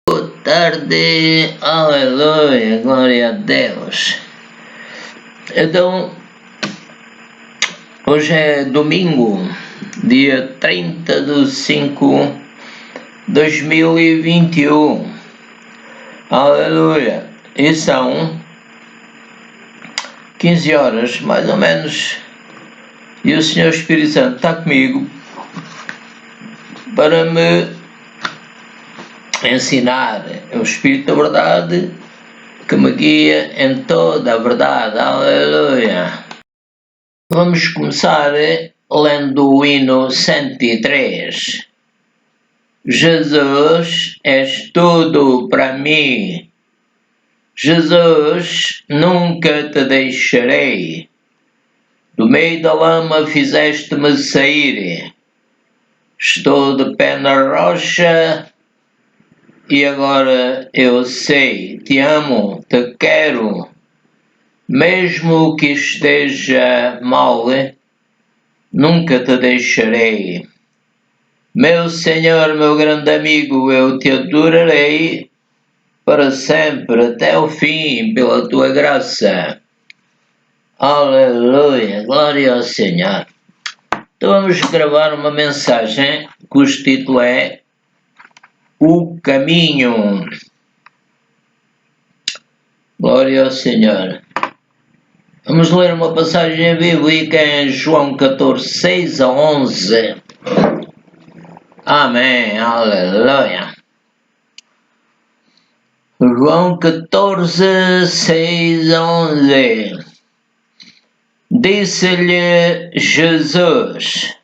Boa tarde, aleluia, glória a Deus. Então, hoje é domingo, dia 30/5/2021, aleluia, e são 15 horas, mais ou menos, e o Senhor Espírito Santo está comigo para me ensinar. É o Espírito da verdade que me guia em toda a verdade, aleluia. Vamos começar lendo o hino 103. Jesus, és tudo para mim. Jesus, nunca te deixarei. Do meio da lama fizeste-me sair. Estou de pé na rocha e agora eu sei, te amo, te quero. Mesmo que esteja mal, nunca te deixarei. Meu Senhor, meu grande amigo, eu te adorarei para sempre, até o fim, pela tua graça. Aleluia, glória ao Senhor. Então vamos gravar uma mensagem cujo título é O Caminho. Glória ao Senhor. Vamos ler uma passagem bíblica em João 14, 6-11. Amém, aleluia. João 14, 6-11. Disse-lhe Jesus: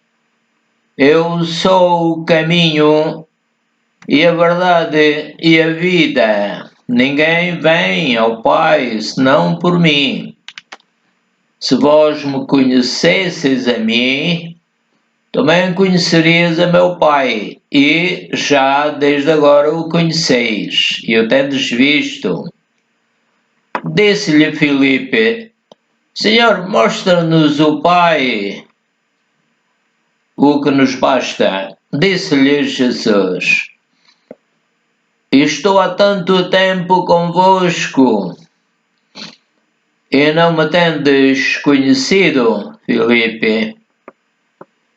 Eu sou o caminho e a verdade e a vida. Ninguém vem ao Pai senão por mim. Se vós me conhecesseis a mim, também conhecerias a meu Pai, e já desde agora o conheceis, e o tendes visto. Disse-lhe Filipe: Senhor, mostra-nos o Pai, o que nos basta. Disse-lhe Jesus: Estou há tanto tempo convosco e não me tendes conhecido, Filipe.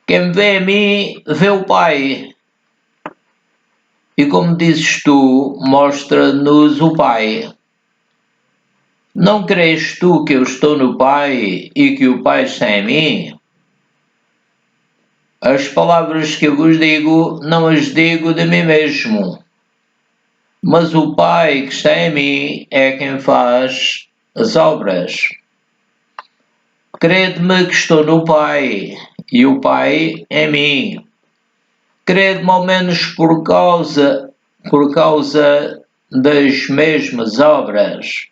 Quem vê a mim, vê o Pai. E como dizes tu, mostra-nos o Pai. Não crês tu que eu estou no Pai e que o Pai está em mim? As palavras que eu vos digo, não as digo de mim mesmo, mas o Pai que está em mim é quem faz as obras. Crede-me que estou no Pai e o Pai em mim. Crede-me ao menos por causa das mesmas obras.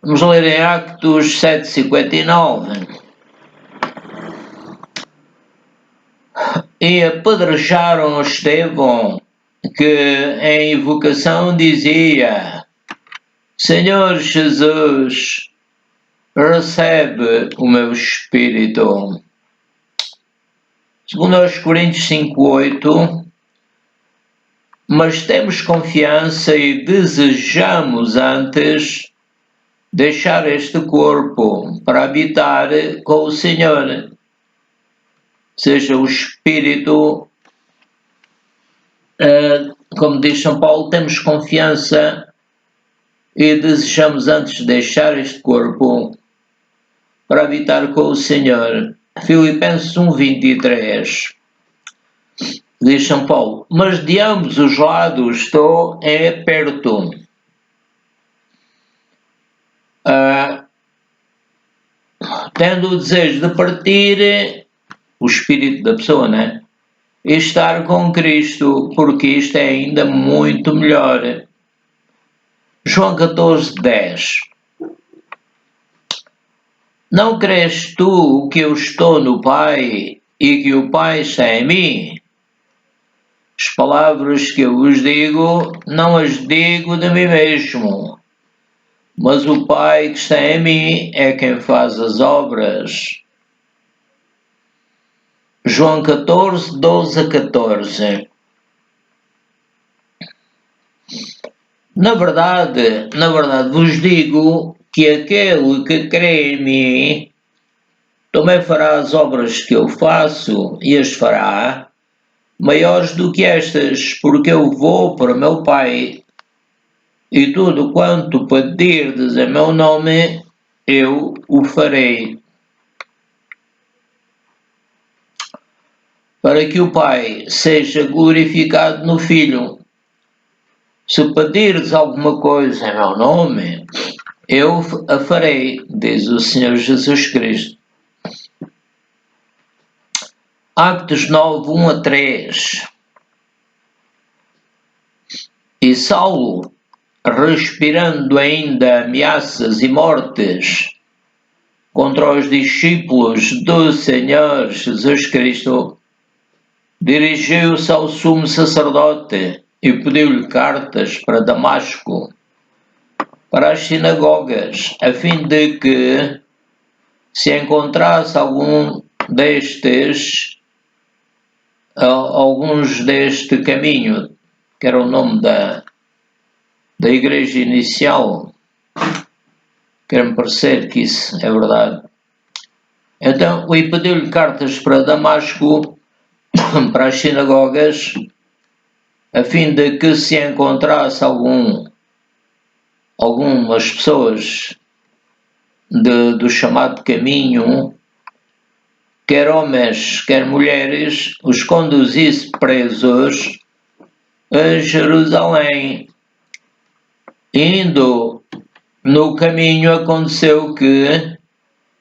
Vamos ler em Atos 7:59. E apedrejaram Estevão, que em invocação dizia: Senhor Jesus, recebe o meu espírito. Segundo aos Coríntios 5:8, mas temos confiança e desejamos antes deixar este corpo para habitar com o Senhor. Seja o Espírito, como diz São Paulo, temos confiança e desejamos antes deixar este corpo para habitar com o Senhor. Filipenses 1:23. Diz São Paulo: mas de ambos os lados estou perto. Tendo o desejo de partir, o espírito da pessoa, né? E estar com Cristo, porque isto é ainda muito melhor. João 14:10. Não crês tu que eu estou no Pai e que o Pai está em mim? As palavras que eu vos digo, não as digo de mim mesmo, mas o Pai que está em mim é quem faz as obras. João 14, 12 a 14. Na verdade vos digo que aquele que crê em mim também fará as obras que eu faço e as fará, maiores do que estas, porque eu vou para meu Pai, e tudo quanto pedirdes em meu nome, eu o farei, para que o Pai seja glorificado no Filho. Se pedirdes alguma coisa em meu nome, eu a farei, diz o Senhor Jesus Cristo. Actos 9, 1 a 3. E Saulo, respirando ainda ameaças e mortes contra os discípulos do Senhor Jesus Cristo, dirigiu-se ao sumo sacerdote e pediu-lhe cartas para Damasco, para as sinagogas, a fim de que, se encontrasse alguns deste caminho, que era o nome da igreja inicial, quer-me parecer que isso é verdade. Então, e pediu-lhe cartas para Damasco, para as sinagogas, a fim de que se encontrasse algumas pessoas do chamado caminho, quer homens, quer mulheres, os conduzisse presos a Jerusalém. Indo no caminho, aconteceu que,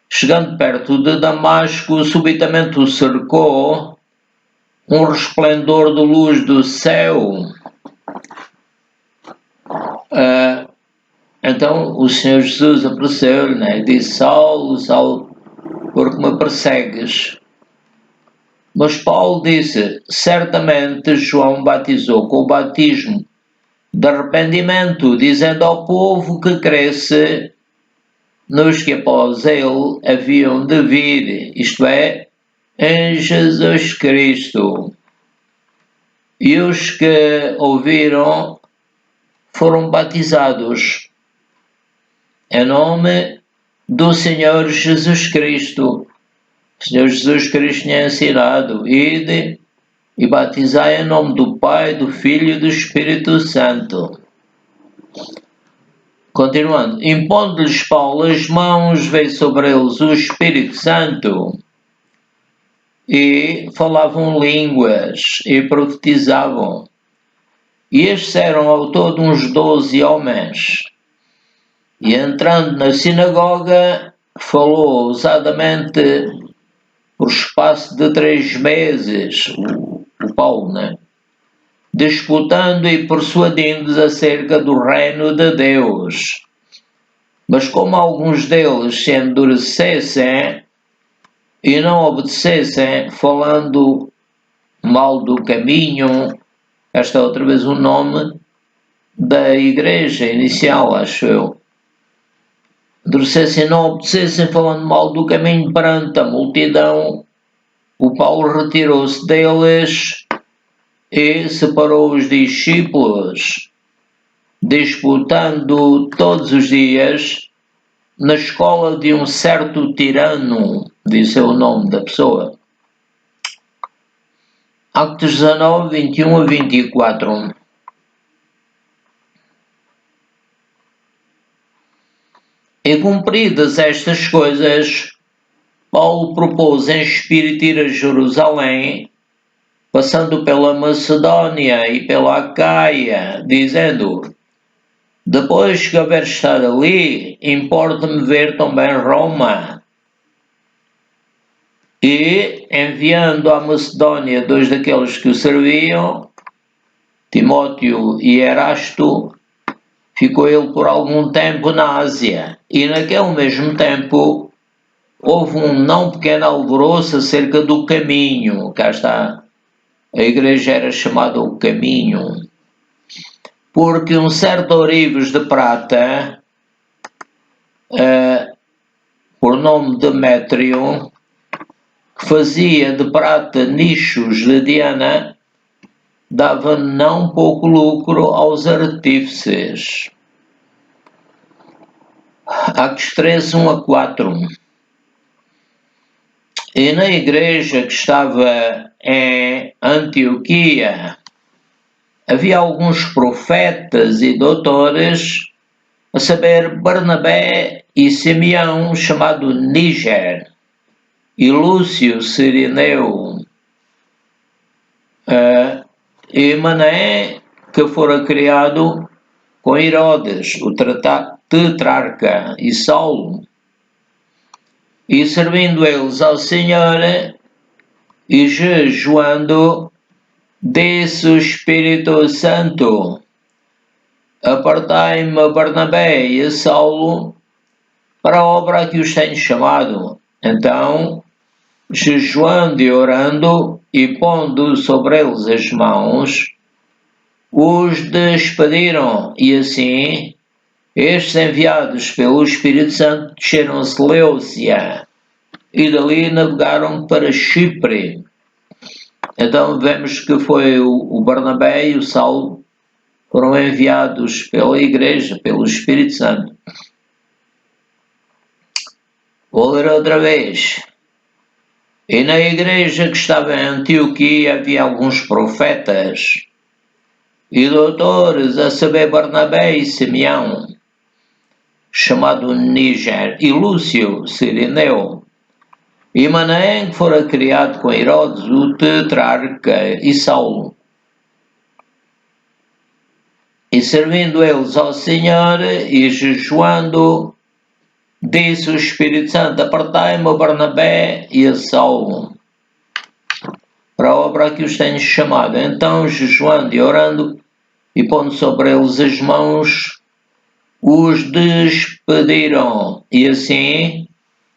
chegando perto de Damasco, subitamente o cercou um resplendor de luz do céu. Então o Senhor Jesus apareceu-lhe, né, e disse: Saulo, Saulo, porque me persegues? Mas Paulo disse: certamente João batizou com o batismo de arrependimento, dizendo ao povo que cresce nos que após ele haviam de vir, isto é, em Jesus Cristo. E os que ouviram foram batizados em nome do Senhor Jesus Cristo. O Senhor Jesus Cristo tinha ensinado: ide e batizai em nome do Pai, do Filho e do Espírito Santo. Continuando, impondo-lhes Paulo as mãos, veio sobre eles o Espírito Santo e falavam línguas e profetizavam. E estes eram ao todo uns 12 homens. E entrando na sinagoga, falou ousadamente por espaço de 3 meses, o Paulo, né? Disputando e persuadindo-os acerca do reino de Deus. Mas como alguns deles se endurecessem e não obedecessem, falando mal do caminho, esta é outra vez o nome da igreja inicial, acho eu, endurecessem e não obedecessem, falando mal do caminho perante a multidão, o Paulo retirou-se deles e separou os discípulos, disputando todos os dias na escola de um certo tirano, disse o nome da pessoa. Actos 19, 21 a 24. E cumpridas estas coisas, Paulo propôs em espírito ir a Jerusalém, passando pela Macedónia e pela Acaia, dizendo: depois que houver estado ali, importa-me ver também Roma. E, enviando à Macedónia 2 daqueles que o serviam, Timóteo e Erasto, ficou ele por algum tempo na Ásia. E naquele mesmo tempo houve um não pequeno alvoroço acerca do caminho. Cá está, a igreja era chamada o Caminho, porque um certo ourives de prata, por nome Demétrio, que fazia de prata nichos de Diana, dava não pouco lucro aos artífices. Atos 13, 1 a 4. E na igreja que estava em Antioquia havia alguns profetas e doutores, a saber, Barnabé e Simeão, chamado Níger, e Lúcio Cirineu, e Mané, que fora criado com Herodes, o tetrarca, e Saulo, e servindo eles ao Senhor e jejuando, disse o Espírito Santo: apartai-me a Barnabé e a Saulo para a obra a que os tenho chamado. Então, jejuando e orando e pondo sobre eles as mãos, os despediram, e assim estes, enviados pelo Espírito Santo, desceram a Seleucia e dali navegaram para Chipre. Então vemos que foi o Barnabé e o Saulo foram enviados pela Igreja, pelo Espírito Santo. Vou ler outra vez. E na igreja que estava em Antioquia havia alguns profetas e doutores, a saber, Barnabé e Simeão, chamado Níger, e Lúcio Cirineu, e Manaém, que fora criado com Herodes, o tetrarca, e Saulo. E servindo eles ao Senhor e jejuando, disse o Espírito Santo: apartai-me a Barnabé e a Saulo para a obra a que os tenho chamado. Então, jejuando e orando e pondo sobre eles as mãos, os despediram. E assim,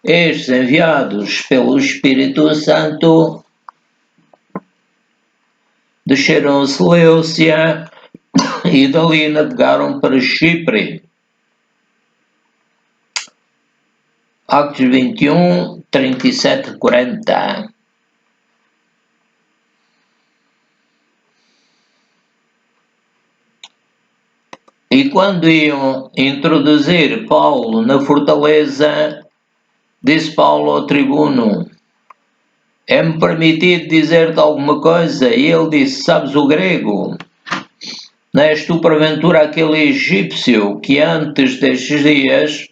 estes, enviados pelo Espírito Santo, desceram a Seleucia e dali navegaram para Chipre. Atos 21, 37 a 40. E quando iam introduzir Paulo na fortaleza, disse Paulo ao tribuno: é-me permitido dizer-te alguma coisa? E ele disse: sabes o grego? Não és tu porventura aquele egípcio que antes destes dias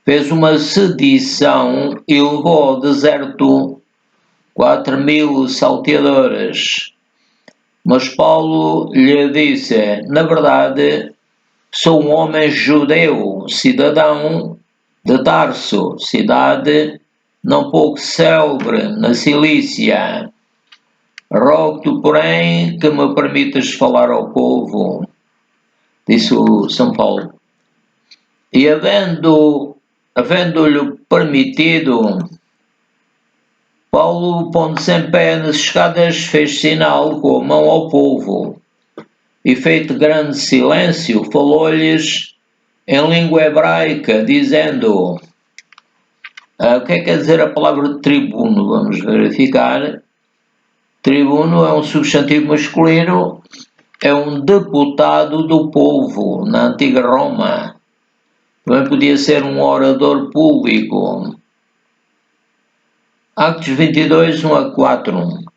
fez uma sedição e levou ao deserto 4.000 salteadores? Mas Paulo lhe disse: na verdade, sou um homem judeu, cidadão de Tarso, cidade não pouco célebre na Cilícia. Rogo-te, porém, que me permitas falar ao povo, disse o São Paulo. E havendo-lhe permitido, Paulo, pondo-se em pé nas escadas, fez sinal com a mão ao povo, e feito grande silêncio, falou-lhes em língua hebraica, dizendo: o que quer dizer a palavra tribuno? Vamos verificar. Tribuno é um substantivo masculino, é um deputado do povo na antiga Roma. Também podia ser um orador público. Atos 22, 1 a 4.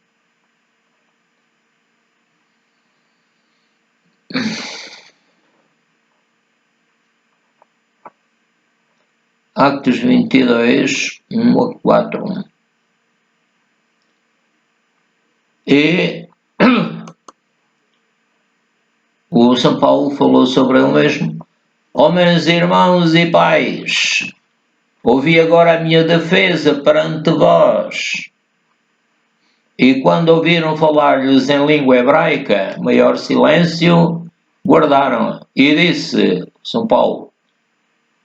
Atos 22, 1 a 4. E o São Paulo falou sobre ele mesmo: homens, irmãos e pais, ouvi agora a minha defesa perante vós. E quando ouviram falar-lhes em língua hebraica, maior silêncio guardaram. E disse São Paulo: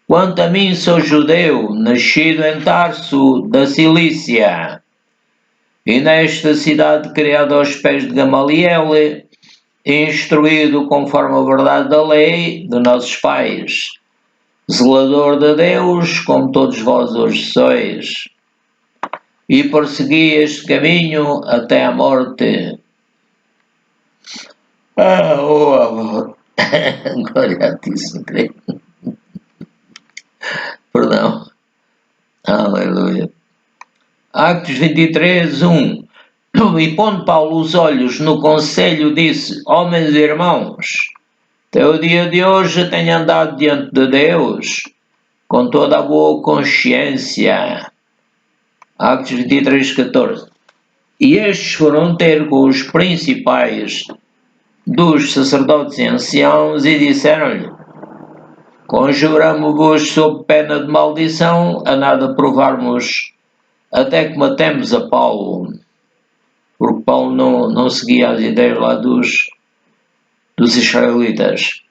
quanto a mim, sou judeu, nascido em Tarso da Cilícia, e nesta cidade criado aos pés de Gamaliel, instruído conforme a verdade da lei de nossos pais, zelador de Deus, como todos vós hoje sois. e persegui este caminho até a morte. Oh amor, glória a ti, Senhor. Perdão. Aleluia. Atos 23, 1. E pondo Paulo os olhos no conselho, disse: Homens e irmãos, até o dia de hoje tenho andado diante de Deus com toda a boa consciência. Atos 23, 14. E estes foram ter com os principais dos sacerdotes e anciãos e disseram-lhe: Conjuramo-vos sob pena de maldição a nada provarmos até que matemos a Paulo. Porque Paulo não seguia as ideias lá dos israelitas.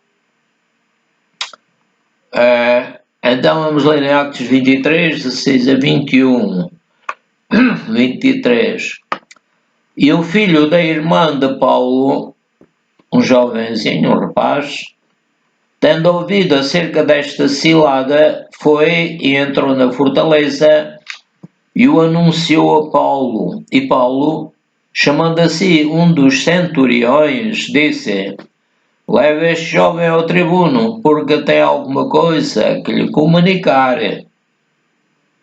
Então vamos ler em Atos 23, 16 a 21. 23. E o filho da irmã de Paulo, um jovenzinho, um rapaz, tendo ouvido acerca desta cilada, foi e entrou na fortaleza e o anunciou a Paulo. E Paulo, chamando a si um dos centuriões, disse: Leve este jovem ao tribuno, porque tem alguma coisa que lhe comunicar.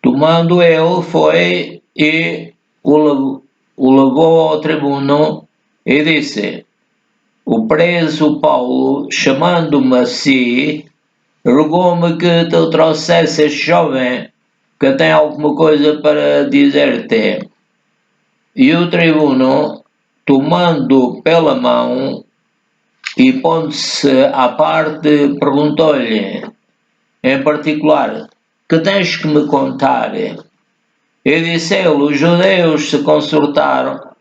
Tomando ele, foi e o levou ao tribuno e disse: O preso Paulo, chamando-me a si, rogou-me que te trouxesse este jovem, que tem alguma coisa para dizer-te. E o tribuno, tomando pela mão e pondo-se à parte, perguntou-lhe, em particular: Que tens que me contar? E disse ele: Os judeus se concertaram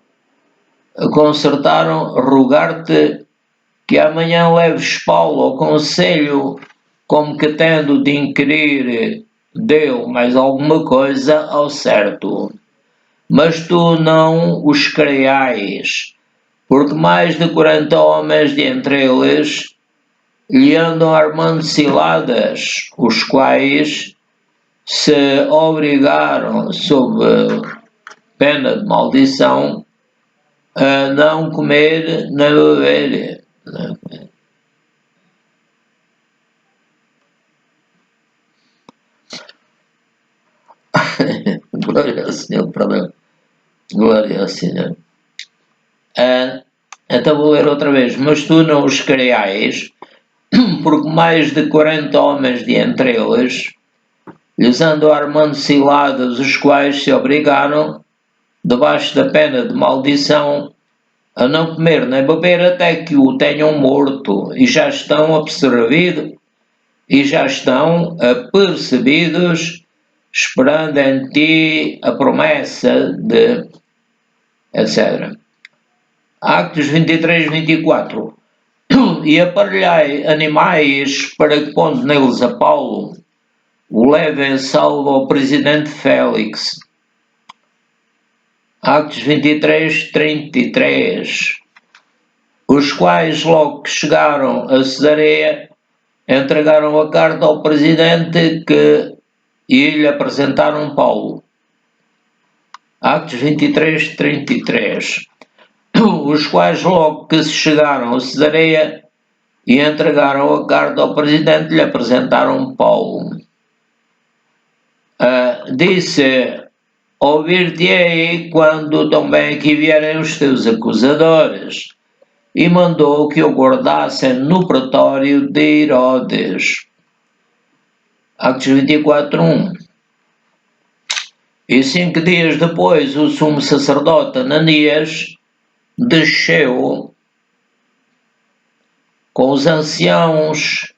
rogar-te que amanhã leves Paulo ao conselho, como que tendo de inquirir dele mais alguma coisa ao certo. Mas tu não os creiais, porque mais de 40 homens de entre eles lhe andam armando ciladas, os quais se obrigaram, sob pena de maldição, a não comer nem beber. Glória ao Senhor, perdão. Glória ao Senhor. Então vou ler outra vez. Mas tu não os creiais, porque mais de 40 homens de entre eles lhes andam armando ciladas, os quais se obrigaram, debaixo da pena de maldição, a não comer nem beber até que o tenham morto, e já estão apercebidos, esperando em ti a promessa de etc. Atos 23, 24. E aparelhai animais para que, pondo neles a Paulo, o levem salvo ao presidente Félix. Atos 23, 33. Os quais, logo que chegaram a Cesareia, entregaram a carta ao presidente e lhe apresentaram Paulo. Atos 23, 33. Os quais, logo que se chegaram a Cesareia e entregaram a carta ao presidente, lhe apresentaram Paulo. Disse: Ouvir-te-ei quando também aqui vierem os teus acusadores. E mandou que o guardassem no pretório de Herodes. Atos 24, 1. E 5 dias depois, o sumo sacerdote Ananias desceu com os anciãos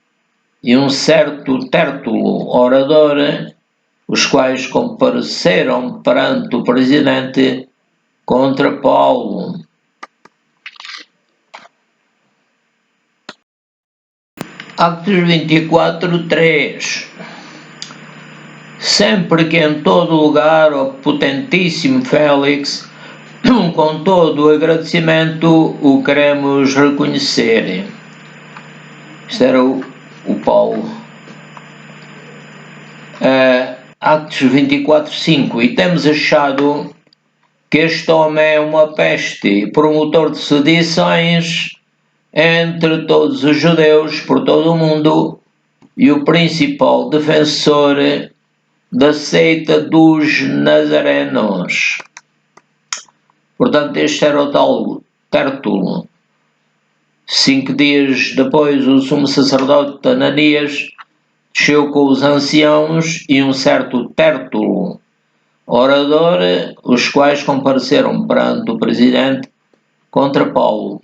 e um certo Tértulo, orador, os quais compareceram perante o presidente contra Paulo. Atos 24, 3. Sempre que em todo lugar o potentíssimo Félix, com todo o agradecimento, o queremos reconhecer. Isto era o Paulo. Atos 24:5, e temos achado que este homem é uma peste, promotor de sedições entre todos os judeus por todo o mundo e o principal defensor da seita dos nazarenos. Portanto, este era o tal Tértulo. 5 dias depois, o sumo sacerdote Ananias desceu com os anciãos e um certo Tértulo, orador, os quais compareceram perante o presidente contra Paulo.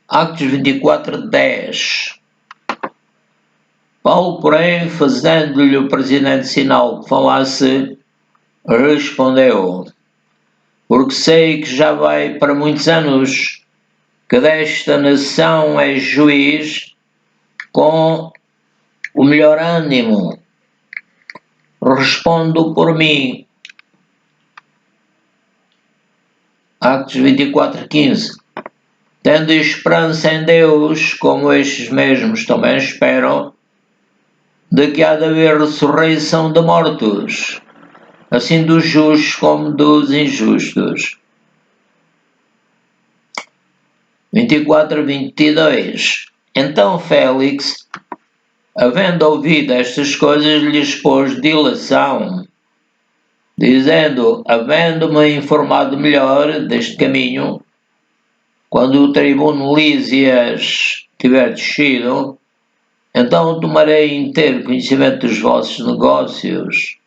Atos 24:10. Paulo, porém, fazendo-lhe o presidente sinal que falasse, respondeu: porque sei que já vai para muitos anos que desta nação és juiz, com o melhor ânimo respondo por mim. Atos 24:15. Tendo esperança em Deus, como estes mesmos também esperam, de que há de haver ressurreição de mortos, assim dos justos como dos injustos. 24:22. Então Félix, havendo ouvido estas coisas, lhes pôs dilação, dizendo, havendo-me informado melhor deste caminho, quando o tribuno Lísias tiver descido, então tomarei inteiro conhecimento dos vossos negócios.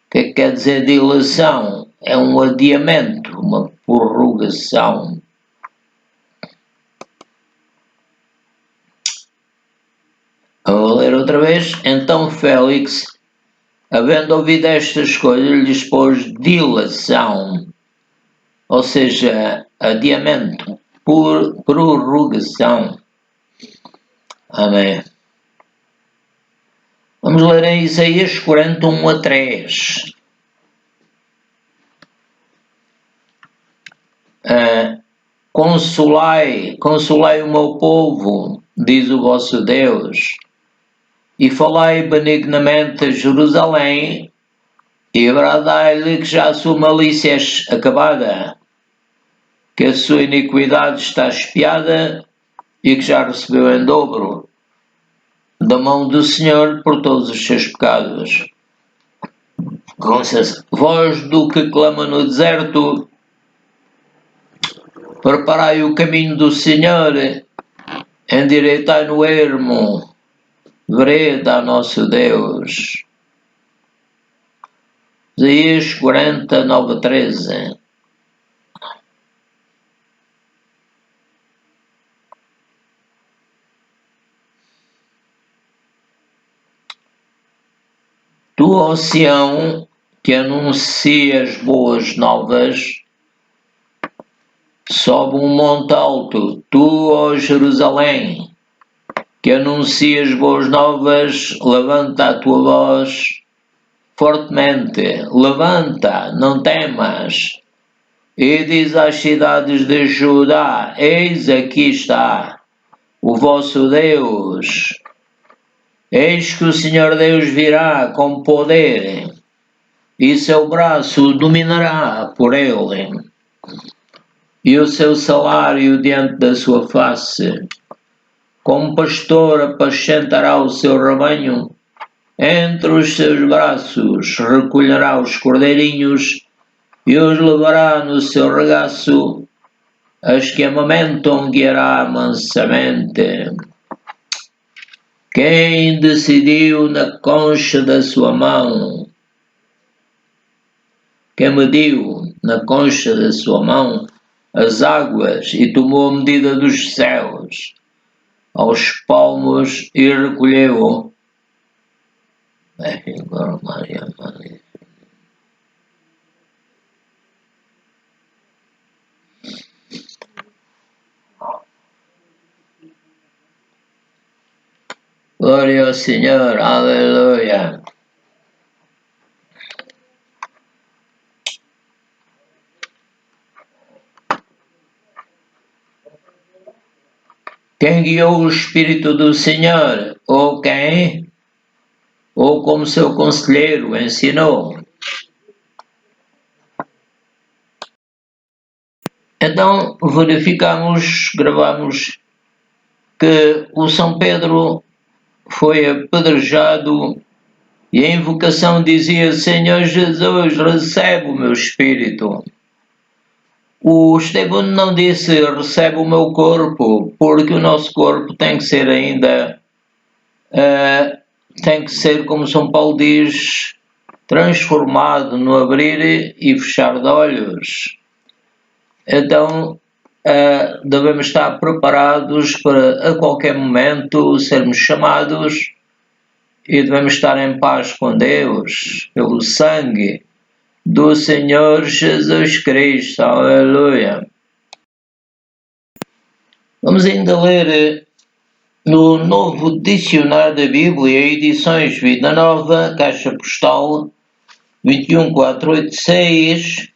O que é que quer dizer dilação? É um adiamento, uma prorrogação. Vou ler outra vez. Então Félix, havendo ouvido estas coisas, lhes pôs dilação, ou seja, adiamento, prorrogação. Amém. Vamos ler em Isaías 41:3. Consolai o meu povo, diz o vosso Deus, e falai benignamente a Jerusalém, e bradai-lhe que já a sua malícia é acabada, que a sua iniquidade está expiada e que já recebeu em dobro da mão do Senhor por todos os seus pecados. Voz do que clama no deserto, preparai o caminho do Senhor, endireitai no ermo, vereda a nosso Deus. Isaías 49:13. Tu, ó Sião, que anuncias boas novas, sobe um monte alto. Tu, ó Jerusalém, que anuncias boas novas, levanta a tua voz fortemente, levanta, não temas, e diz às cidades de Judá, eis aqui está o vosso Deus, eis que o Senhor Deus virá com poder, e seu braço dominará por ele, e o seu salário diante da sua face. Como pastor apacentará o seu rebanho, entre os seus braços recolherá os cordeirinhos e os levará no seu regaço, as que amamentam guiará mansamente. Quem decidiu na concha da sua mão? Quem mediu na concha da sua mão as águas e tomou a medida dos céus aos palmos e recolheu. Glória ao Senhor, aleluia. Quem guiou o Espírito do Senhor? Ou quem? Ou como seu conselheiro ensinou? Então gravamos que o São Pedro foi apedrejado e a invocação dizia: Senhor Jesus, recebe o meu espírito. O Estevão não disse: recebe o meu corpo, porque o nosso corpo tem que ser ainda, tem que ser, como São Paulo diz, transformado no abrir e fechar de olhos. Então, devemos estar preparados para a qualquer momento sermos chamados e devemos estar em paz com Deus pelo sangue do Senhor Jesus Cristo. Aleluia. Vamos ainda ler no Novo Dicionário da Bíblia, edições Vida Nova, Caixa Postal 21486,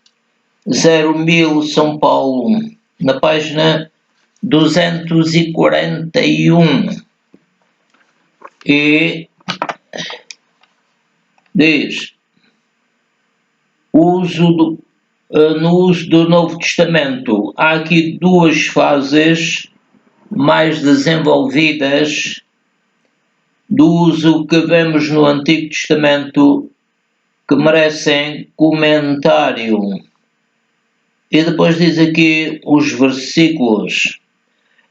01000 São Paulo, na página 241. E diz: no uso do Novo Testamento, há aqui duas fases mais desenvolvidas do uso que vemos no Antigo Testamento que merecem comentário. E depois diz aqui os versículos.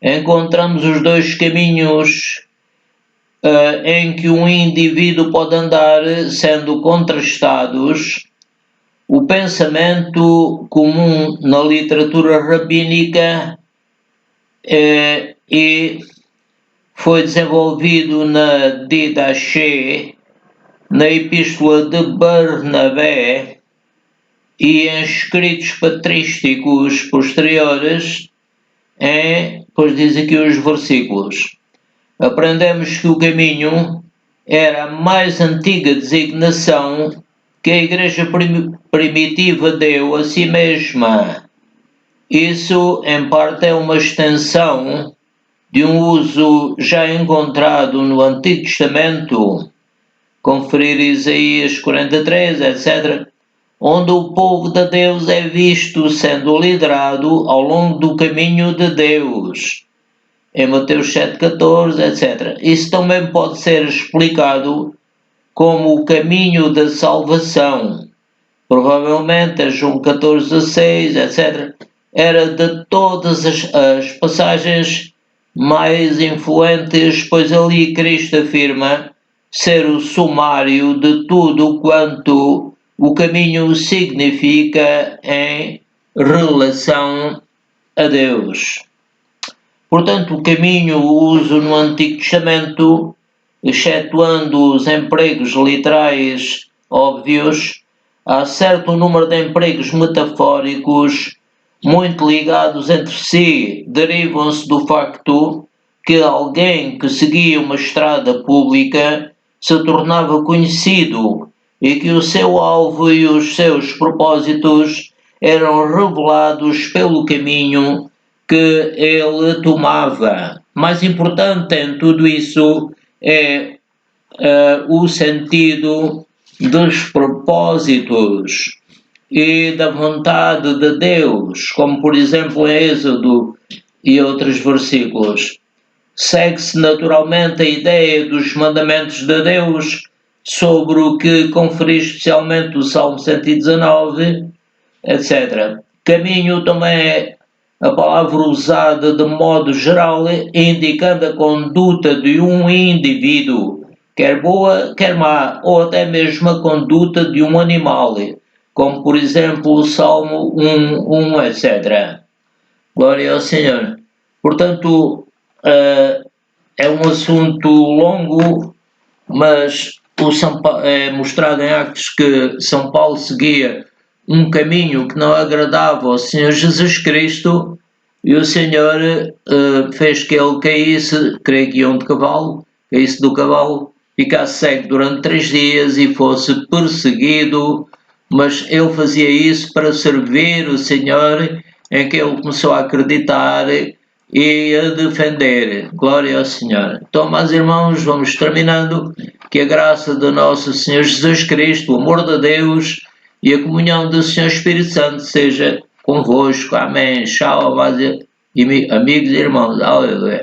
Encontramos os dois caminhos em que um indivíduo pode andar, sendo contrastados. O pensamento comum na literatura rabínica e foi desenvolvido na Didaché, na Epístola de Barnabé e em escritos patrísticos posteriores, pois diz aqui os versículos. Aprendemos que o caminho era a mais antiga designação que a Igreja primitiva deu a si mesma. Isso, em parte, é uma extensão de um uso já encontrado no Antigo Testamento, conferir Isaías 43, etc., onde o povo de Deus é visto sendo liderado ao longo do caminho de Deus, em Mateus 7,14, etc. Isso também pode ser explicado como o caminho da salvação. Provavelmente a João 14,16, etc., era de todas as passagens mais influentes, pois ali Cristo afirma ser o sumário de tudo quanto o caminho significa em relação a Deus. Portanto, o caminho, o uso no Antigo Testamento, excetuando os empregos literais óbvios, há certo número de empregos metafóricos muito ligados entre si, derivam-se do facto que alguém que seguia uma estrada pública se tornava conhecido e que o seu alvo e os seus propósitos eram revelados pelo caminho que ele tomava. Mais importante em tudo isso é o sentido dos propósitos e da vontade de Deus, como por exemplo em Êxodo e outros versículos. Segue-se naturalmente a ideia dos mandamentos de Deus, sobre o que conferiu especialmente o Salmo 119, etc. Caminho também é a palavra usada de modo geral, indicando a conduta de um indivíduo, quer boa, quer má, ou até mesmo a conduta de um animal, como por exemplo o Salmo 1, etc. Glória ao Senhor. Portanto, é um assunto longo, mas é mostrado em Atos que São Paulo seguia um caminho que não agradava ao Senhor Jesus Cristo e o Senhor fez que ele caísse, creio que iam de cavalo, caísse do cavalo, ficasse cego durante 3 dias e fosse perseguido, mas ele fazia isso para servir o Senhor, em que ele começou a acreditar e a defender. Glória ao Senhor. Então, meus irmãos, vamos terminando. Que a graça do nosso Senhor Jesus Cristo, o amor de Deus e a comunhão do Senhor Espírito Santo seja convosco. Amém. Tchau, amigos e irmãos. Aleluia.